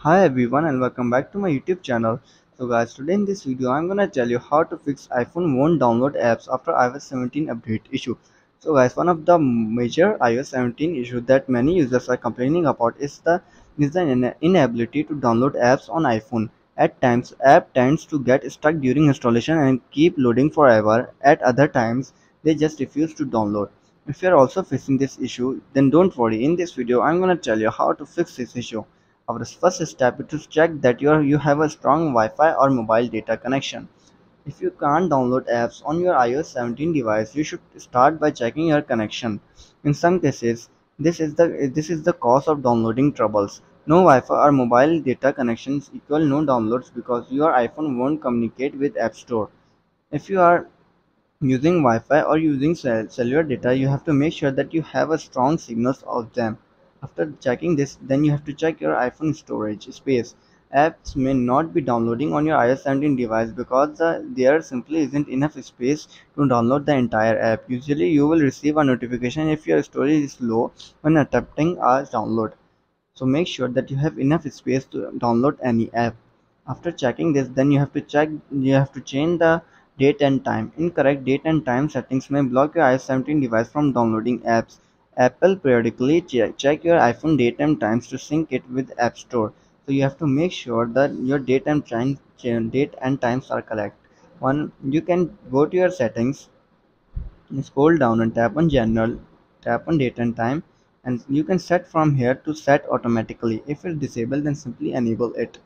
Hi everyone and welcome back to my YouTube channel. So guys, today in this video I'm gonna tell you how to fix iPhone won't download apps after iOS 17 update issue. So guys, one of the major iOS 17 issue that many users are complaining about is the inability to download apps on iPhone. At times, app tends to get stuck during installation and keep loading forever. At other times, they just refuse to download. If you are also facing this issue, then don't worry. In this video, I'm gonna tell you how to fix this issue. Our first step is to check that you have a strong Wi-Fi or mobile data connection. If you can't download apps on your iOS 17 device, you should start by checking your connection. In some cases, this is the cause of downloading troubles. No Wi-Fi or mobile data connections equal no downloads because your iPhone won't communicate with App Store. If you are using Wi-Fi or using cellular data, you have to make sure that you have a strong signals of them. After checking this, then you have to check your iPhone storage space. Apps may not be downloading on your iOS 17 device because there simply isn't enough space to download the entire app. Usually, you will receive a notification if your storage is low when attempting a download. So make sure that you have enough space to download any app. After checking this, then you have to change the date and time. Incorrect date and time settings may block your iOS 17 device from downloading apps. Apple periodically check your iPhone date and times to sync it with App Store. So you have to make sure that your date and times are correct. One, you can go to your settings, scroll down and tap on general, tap on date and time, and you can set from here to set automatically. If it's disabled, then simply enable it.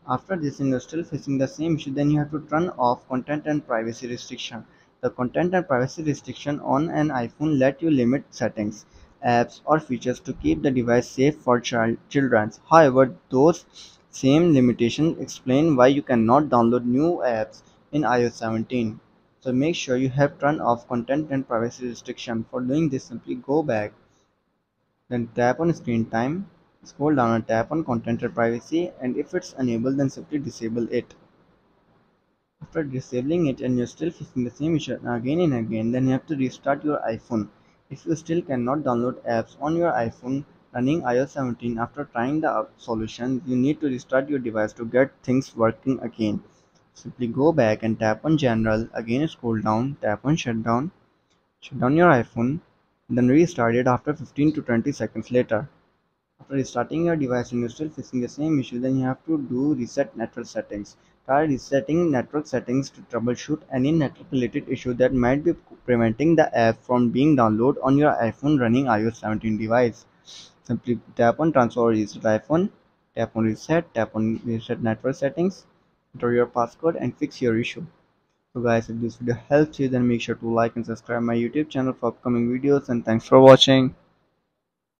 After this and you're still facing the same issue, then you have to turn off content and privacy restriction. The content and privacy restriction on an iPhone let you limit settings, apps or features to keep the device safe for children. However, those same limitations explain why you cannot download new apps in iOS 17. So make sure you have turned off content and privacy restriction. For doing this, simply go back, then tap on screen time, scroll down and tap on content and privacy, and if it's enabled, then simply disable it. After disabling it and you're still facing the same issue again and again, then you have to restart your iPhone. If you still cannot download apps on your iPhone running iOS 17 after trying the solution, you need to restart your device to get things working again. Simply go back and tap on General, again scroll down, tap on Shutdown, shut down your iPhone, then restart it after 15 to 20 seconds later. After restarting your device and you're still facing the same issue, then you have to do reset network settings. Try resetting network settings to troubleshoot any network related issue that might be preventing the app from being downloaded on your iPhone running iOS 17 device. Simply tap on transfer or reset iPhone, tap on reset network settings, enter your passcode and fix your issue. So guys, if this video helps you, then make sure to like and subscribe my YouTube channel for upcoming videos, and thanks for watching.